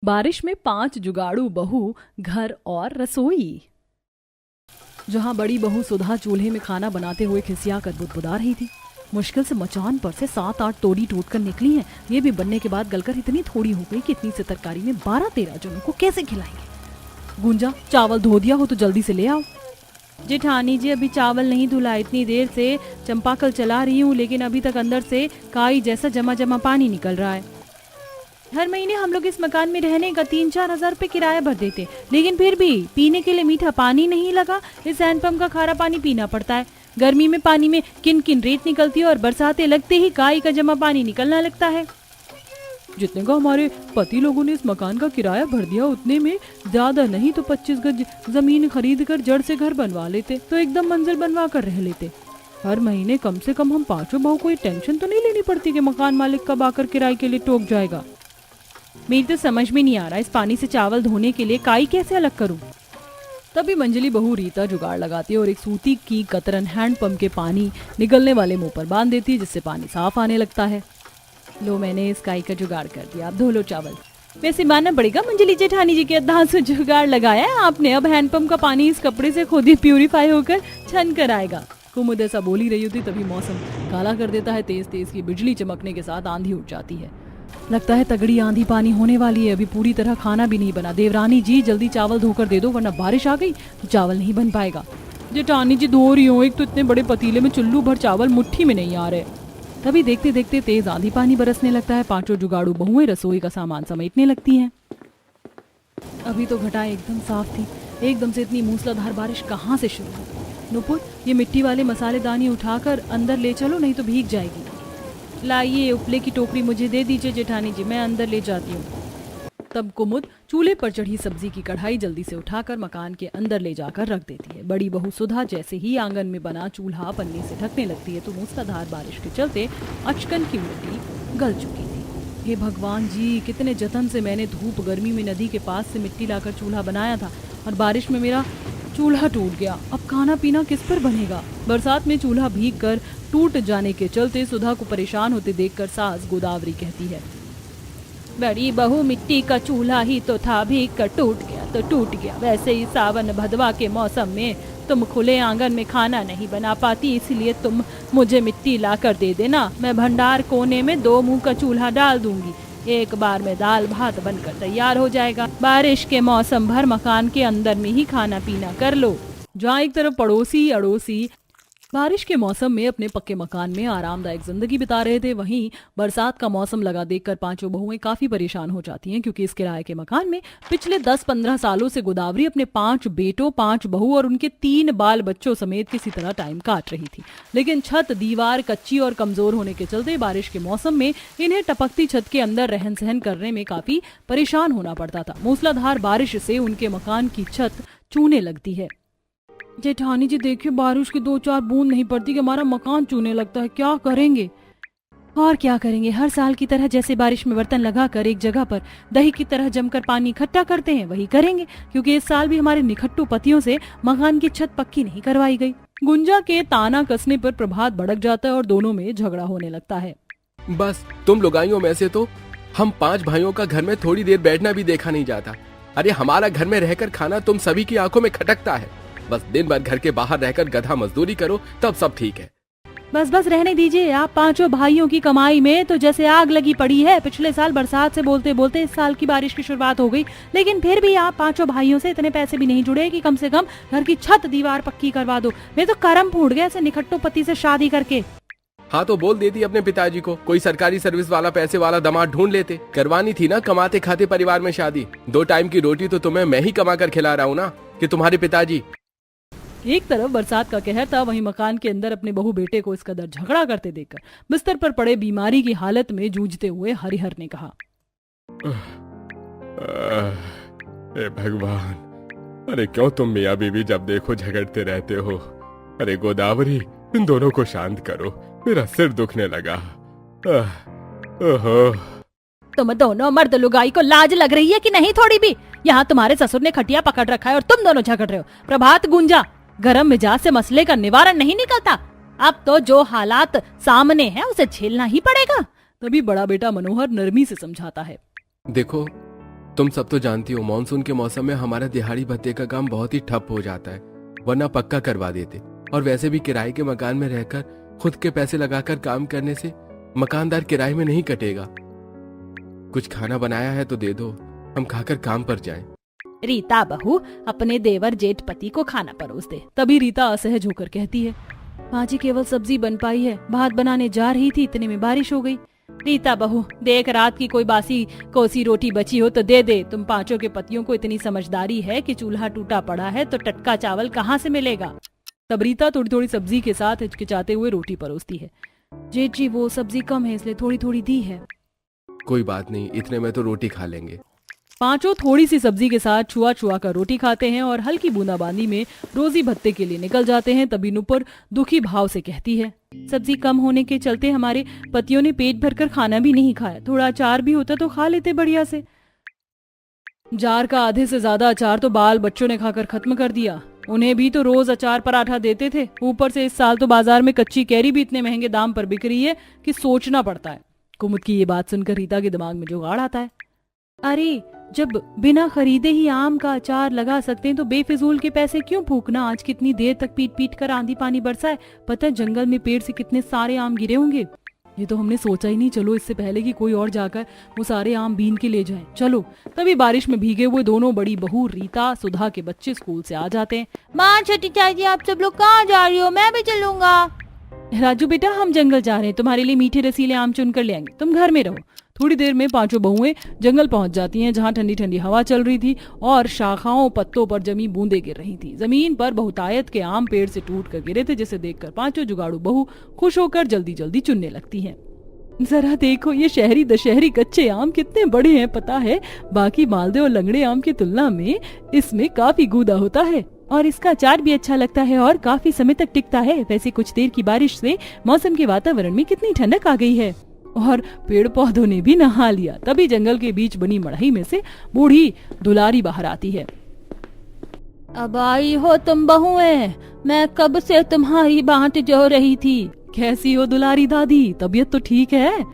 बारिश में 5 जुगाड़ू बहू, घर और रसोई। जहां बड़ी बहू सुधा चूल्हे में खाना बनाते हुए खिसिया कर बुदबुदा रही थी। मुश्किल से मचान पर से 7-8 तोड़ी टूटकर निकली हैं। ये भी बनने के बाद गलकर इतनी थोड़ी हो गई कि इतनी से तरकारी में 12-13 जनों को कैसे खिलाएंगे। गुंजा, चावल धो दिया हो तो जल्दी से ले आओ। जेठानी जी, अभी चावल नहीं धुला, इतनी देर से चंपाकल चला रही हूँ, लेकिन अभी तक अंदर से काई जैसा जमा जमा पानी निकल रहा है। हर महीने हम लोग इस मकान में रहने का 3-4 हजार रुपए किराया भर देते, लेकिन फिर भी पीने के लिए मीठा पानी नहीं लगा। इस हैंडपंप का खारा पानी पीना पड़ता है। गर्मी में पानी में किन किन रेत निकलती है और बरसाते लगते ही काई का जमा पानी निकलना लगता है। जितने का हमारे पति लोगों ने इस मकान का किराया भर दिया, उतने में ज्यादा नहीं तो 25 गज जमीन खरीद कर जड़ से घर बनवा लेते, तो एकदम मंजिल बनवा कर रह लेते। हर महीने कम से कम हम 5 बहू को ये टेंशन तो नहीं लेनी पड़ती कि मकान मालिक कब आकर किराए के लिए टोक जाएगा। मेरी तो समझ में नहीं आ रहा, इस पानी से चावल धोने के लिए काई कैसे अलग करूं। तभी मंजली बहू रीता जुगाड़ लगाती है और एक सूती की कतरन हैंडपंप के पानी निकलने वाले मुंह पर बांध देती है, जिससे पानी साफ आने लगता है। लो, मैंने इस काई का जुगाड़ कर दिया, अब धो लो चावल। वैसे मानना पड़ेगा मंजली जेठानी जी के अद्धांत से जुगाड़ लगाया है आपने। अब हैंडपंप का पानी इस कपड़े से खुद ही प्यूरिफाई होकर छन कर आएगा। कुमुद ऐसा बोल ही रही होती तभी मौसम काला कर देता है। तेज तेज की बिजली चमकने के साथ आंधी उठ जाती है। लगता है तगड़ी आंधी पानी होने वाली है। अभी पूरी तरह खाना भी नहीं बना। देवरानी जी, जल्दी चावल धोकर दे दो, वरना बारिश आ गई तो चावल नहीं बन पाएगा। जेठानी जी, धो रही हूँ, एक तो इतने बड़े पतीले में चुल्लू भर चावल मुट्ठी में नहीं आ रहे। तभी देखते देखते तेज आंधी पानी बरसने लगता है। 5 जुगाड़ू बहुएं रसोई का सामान समेटने लगती हैं। अभी तो घटाएं एकदम साफ थी, एकदम से इतनी मूसलाधार बारिश कहाँ से शुरू हो। नुपुर, ये मिट्टी वाले मसालेदानी उठाकर अंदर ले चलो, नहीं तो भीग जाएगी। लाइए, उपले की टोकरी मुझे दे दीजिए जेठानी जी, मैं अंदर ले जाती हूँ। तब कुमुद चूल्हे पर चढ़ी सब्जी की कढ़ाई जल्दी से उठाकर मकान के अंदर ले जाकर रख देती है। बड़ी बहू सुधा जैसे ही आंगन में बना चूल्हा पन्नी से ढकने लगती है तो मूसलाधार बारिश के चलते अचकन की मिट्टी गल चुकी थी। हे भगवान जी, कितने जतन से मैंने धूप गर्मी में नदी के पास से मिट्टी लाकर चूल्हा बनाया था और बारिश में मेरा चूल्हा टूट गया। अब खाना पीना किस पर बनेगा। बरसात में चूल्हा भीग कर टूट जाने के चलते सुधा को परेशान होते देखकर सास गोदावरी कहती है, बड़ी बहू, मिट्टी का चूल्हा ही तो था, भीग कर टूट गया तो टूट गया। वैसे ही सावन भदवा के मौसम में तुम खुले आंगन में खाना नहीं बना पाती, इसलिए तुम मुझे मिट्टी ला कर दे देना। मैं भंडार कोने में 2 मुंह का चूल्हा डाल दूंगी। एक बार में दाल भात बनकर तैयार हो जाएगा। बारिश के मौसम भर मकान के अंदर में ही खाना पीना कर लो। जहाँ एक तरफ पड़ोसी अड़ोसी बारिश के मौसम में अपने पक्के मकान में आरामदायक जिंदगी बिता रहे थे, वहीं बरसात का मौसम लगा देखकर 5 बहुएं काफी परेशान हो जाती हैं, क्योंकि इस किराए के मकान में पिछले 10-15 सालों से गोदावरी अपने 5 बेटों, 5 बहू और उनके 3 बाल बच्चों समेत किसी तरह टाइम काट रही थी। लेकिन छत दीवार कच्ची और कमजोर होने के चलते बारिश के मौसम में इन्हें टपकती छत के अंदर रहन सहन करने में काफी परेशान होना पड़ता था। मूसलाधार बारिश से उनके मकान की छत चूने लगती है। जेठानी जी, देखिए, बारिश की 2-4 बूंद नहीं पड़ती कि हमारा मकान चूने लगता है, क्या करेंगे। और क्या करेंगे, हर साल की तरह जैसे बारिश में बर्तन लगाकर एक जगह पर दही की तरह जमकर पानी इकट्ठा करते हैं, वही करेंगे, क्योंकि इस साल भी हमारे निखट्टू पतियों से मकान की छत पक्की नहीं करवाई गई। गुंजा के ताना कसने पर प्रभात भड़क जाता है और दोनों में झगड़ा होने लगता है। बस तुम लुगाइयों में से तो हम 5 भाइयों का घर में थोड़ी देर बैठना भी देखा नहीं जाता। अरे हमारा घर में रहकर खाना तुम सभी की आंखों में खटकता है। बस दिन भर घर के बाहर रहकर गधा मजदूरी करो, तब सब ठीक है। बस बस रहने दीजिए। आप 5 भाइयों की कमाई में तो जैसे आग लगी पड़ी है। पिछले साल बरसात से बोलते बोलते इस साल की बारिश की शुरुआत हो गई, लेकिन फिर भी आप 5 भाइयों से इतने पैसे भी नहीं जुड़े कि कम से कम घर की छत दीवार पक्की करवा दो। मैं तो करम फूट गया ऐसे निखट्टू पति से शादी करके। हाँ तो बोल देती अपने पिताजी को, कोई सरकारी सर्विस वाला पैसे वाला दामाद ढूंढ लेते। करवानी थी ना कमाते खाते परिवार में शादी। 2 टाइम की रोटी तो तुम्हें मैं ही कमा कर खिला रहा हूँ ना, कि तुम्हारे पिताजी। एक तरफ बरसात का कहर था, वहीं मकान के अंदर अपने बहू बेटे को इस कदर झगड़ा करते देखकर बिस्तर पर पड़े बीमारी की हालत में जूझते हुए हरिहर ने कहा, हे भगवान, अरे क्यों तुम मियाँ बीवी जब देखो झगड़ते रहते हो। अरे गोदावरी, इन दोनों को शांत करो, मेरा सिर दुखने लगा। ओहो, तुम दोनों मर्द लुगाई को लाज लग रही है कि नहीं थोड़ी भी। यहाँ तुम्हारे ससुर ने खटिया पकड़ रखा है और तुम दोनों झगड़ रहे हो। प्रभात, गुंजा, गरम मिजाज से मसले का निवारण नहीं निकलता। अब तो जो हालात सामने है उसे झेलना ही पड़ेगा। तभी बड़ा बेटा मनोहर नरमी से समझाता है, देखो तुम सब तो जानती हो मानसून के मौसम में हमारा दिहाड़ी भत्ते का काम बहुत ही ठप हो जाता है, वरना पक्का करवा देते। और वैसे भी किराए के मकान में रहकर खुद के पैसे लगाकर काम करने से मकानदार किराए में नहीं कटेगा। कुछ खाना बनाया है तो दे दो, हम खाकर काम पर जाएं। रीता बहू अपने देवर जेठ पति को खाना परोस दे। तभी रीता असहज होकर कहती है, माँ जी केवल सब्जी बन पाई है, भात बनाने जा रही थी, इतने में बारिश हो गई। रीता बहू देख, रात की कोई बासी कोसी रोटी बची हो तो दे दे। तुम पांचों के पतियों को इतनी समझदारी है कि चूल्हा टूटा पड़ा है तो टटका चावल कहाँ से मिलेगा। तब रीता थोड़ी थोड़ी सब्जी के साथ हिचकिचाते हुए रोटी परोसती है। जेठ जी वो सब्जी कम है इसलिए थोड़ी थोड़ी दी है। कोई बात नहीं, इतने में तो रोटी खा लेंगे। पांचों थोड़ी सी सब्जी के साथ छुआ छुआ कर रोटी खाते हैं और हल्की बूंदाबांदी में रोजी भत्ते के लिए निकल जाते हैं। तभी नुपुर दुखी भाव से कहती है, सब्जी कम होने के चलते हमारे पतियों ने पेट भरकर खाना भी नहीं खाया, थोड़ा अचार भी होता तो खा लेते बढ़िया से। जार का आधे से ज्यादा अचार तो बाल बच्चों ने खाकर खत्म कर दिया। उन्हें भी तो रोज अचार पराठा देते थे, ऊपर से इस साल तो बाजार में कच्ची कैरी भी इतने महंगे दाम पर बिक रही है कि सोचना पड़ता है। कुमुद की ये बात सुनकर रीता के दिमाग में जुगाड़ आता है। अरे जब बिना खरीदे ही आम का अचार लगा सकते हैं तो बेफिजूल के पैसे क्यों फूकना। आज कितनी देर तक पीट पीट कर आंधी पानी बरसा है, पता है जंगल में पेड़ से कितने सारे आम गिरे होंगे। ये तो हमने सोचा ही नहीं, चलो इससे पहले कि कोई और जाकर वो सारे आम बीन के ले जाए। चलो। तभी बारिश में भीगे हुए दोनों बड़ी बहू रीता सुधा के बच्चे स्कूल से आ जाते हैं। माँ छोटी चाची आप सब लोग कहाँ जा रही हो, मैं भी चलूंगा। राजू बेटा हम जंगल जा रहे हैं, तुम्हारे लिए मीठे रसीले आम चुन कर ले आएंगे, तुम घर में रहो। थोड़ी देर में पांचों बहुएं जंगल पहुंच जाती हैं, जहां ठंडी ठंडी हवा चल रही थी और शाखाओं पत्तों पर जमी बूंदें गिर रही थी। जमीन पर बहुतायत के आम पेड़ से टूट कर गिरे थे, जिसे देखकर पांचों जुगाड़ू बहू खुश होकर जल्दी जल्दी चुनने लगती हैं। जरा देखो ये शहरी दशहरी कच्चे आम कितने बड़े हैं, पता है बाकी मालदे और लंगड़े आम की तुलना में इसमें काफी गूदा होता है और इसका अचार भी अच्छा लगता है और काफी समय तक टिकता है। वैसे कुछ देर की बारिश से मौसम के वातावरण में कितनी ठंडक आ गई है और पेड़ पौधों ने भी नहा लिया। तभी जंगल के बीच बनी मड़ई में से बूढ़ी दुलारी बाहर आती है। अब आई हो तुम बहुएं, मैं कब से तुम्हारी बाट जो रही थी। कैसी हो दुलारी दादी, तबीयत तो ठीक है?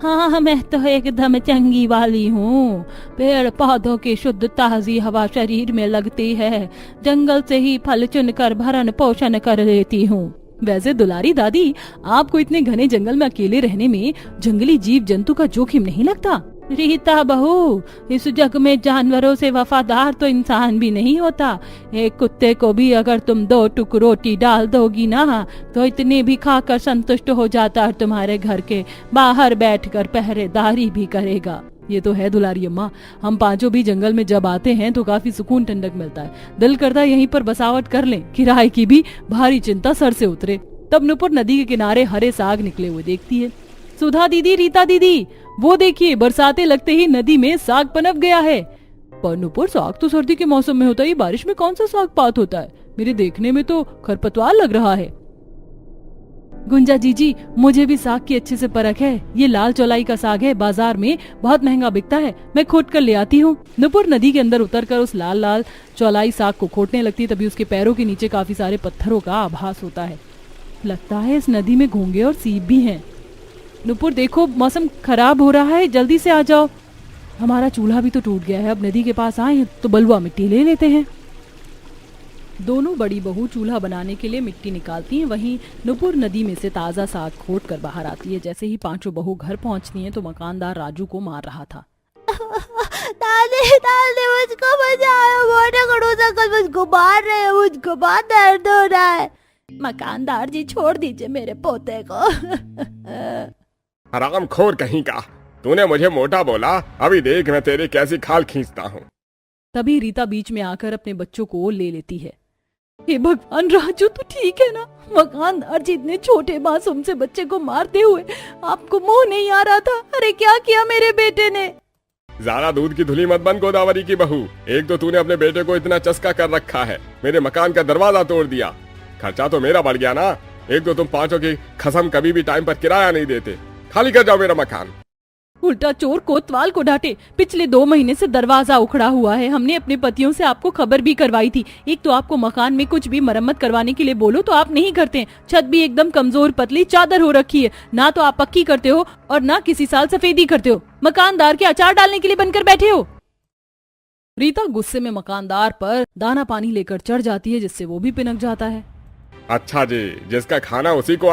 हाँ मैं तो एकदम चंगी वाली हूँ। पेड़ पौधों की शुद्ध ताजी हवा शरीर में लगती है, जंगल से ही फल चुनकर भरण पोषण कर लेती हूँ। वैसे दुलारी दादी आपको इतने घने जंगल में अकेले रहने में जंगली जीव जंतु का जोखिम नहीं लगता? रीता बहू इस जग में जानवरों से वफादार तो इंसान भी नहीं होता। एक कुत्ते को भी अगर तुम 2 टुक रोटी डाल दोगी ना तो इतनी भी खाकर संतुष्ट हो जाता है, तुम्हारे घर के बाहर बैठकर पहरेदारी भी करेगा। ये तो है दुलारी अम्मा, हम पांचों भी जंगल में जब आते हैं तो काफी सुकून ठंडक मिलता है, दिल करता है यहीं पर बसावट कर लें, किराए की भी भारी चिंता सर से उतरे। तब नुपुर नदी के किनारे हरे साग निकले हुए देखती है। सुधा दीदी, रीता दीदी, वो देखिए बरसाते लगते ही नदी में साग पनप गया है। पर नुपुर साग तो सर्दी के मौसम में होता है, बारिश में कौन सा साग पात होता है? मेरे देखने में तो खरपतवार लग रहा है। गुंजा जीजी मुझे भी साग की अच्छे से परख है, ये लाल चौलाई का साग है, बाजार में बहुत महंगा बिकता है, मैं खोट कर ले आती हूँ। नुपुर नदी के अंदर उतरकर उस लाल लाल चौलाई साग को खोटने लगती है। तभी उसके पैरों के नीचे काफी सारे पत्थरों का आभास होता है। लगता है इस नदी में घोंगे और सीप भी हैं। नुपुर देखो मौसम खराब हो रहा है, जल्दी से आ जाओ। हमारा चूल्हा भी तो टूट गया है, अब नदी के पास आए तो बलुआ मिट्टी ले लेते हैं। दोनों बड़ी बहू चूल्हा बनाने के लिए मिट्टी निकालती हैं, वहीं नुपुर नदी में से ताजा साग खोट कर बाहर आती है। जैसे ही पांचों बहू घर पहुंचती हैं तो मकानदार राजू को मार रहा था। दादी मुझको बचाओ, मोटे खड़ूस अंकल मुझको मार रहे हैं, मुझको बहुत दर्द हो रहा है। मकानदार जी छोड़ दीजिए मेरे पोते को। हरामखोर कहीं का, तूने मुझे मोटा बोला, अभी देख मैं तेरे कैसी खाल खींचता हूँ। तभी रीता बीच में आकर अपने बच्चों को ले लेती है। हे भगवान, राजू तो ठीक है ना? मकानदार जी इतने छोटे मासूम से बच्चे को मारते हुए आपको मोह नहीं आ रहा था? अरे क्या किया मेरे बेटे ने? ज्यादा दूध की धुली मत बन गोदावरी की बहू, एक तो तूने अपने बेटे को इतना चस्का कर रखा है, मेरे मकान का दरवाजा तोड़ दिया, खर्चा तो मेरा बढ़ गया ना। एक तो तुम पांचों की कसम कभी भी टाइम पर किराया नहीं देते, खाली कर जाओ मेरा मकान। उल्टा चोर कोतवाल को डांटे। पिछले 2 महीने से दरवाजा उखड़ा हुआ है, हमने अपने पतियों से आपको खबर भी करवाई थी। एक तो आपको मकान में कुछ भी मरम्मत करवाने के लिए बोलो तो आप नहीं करते। छत भी एकदम कमजोर पतली चादर हो रखी है, ना तो आप पक्की करते हो और ना किसी साल सफेदी करते हो। मकानदार के अचार डालने के लिए बनकर बैठे हो। रीता गुस्से में मकानदार पर दाना पानी लेकर चढ़ जाती है, जिससे वो भी पिनक जाता है। अच्छा जी, जिसका खाना उसी को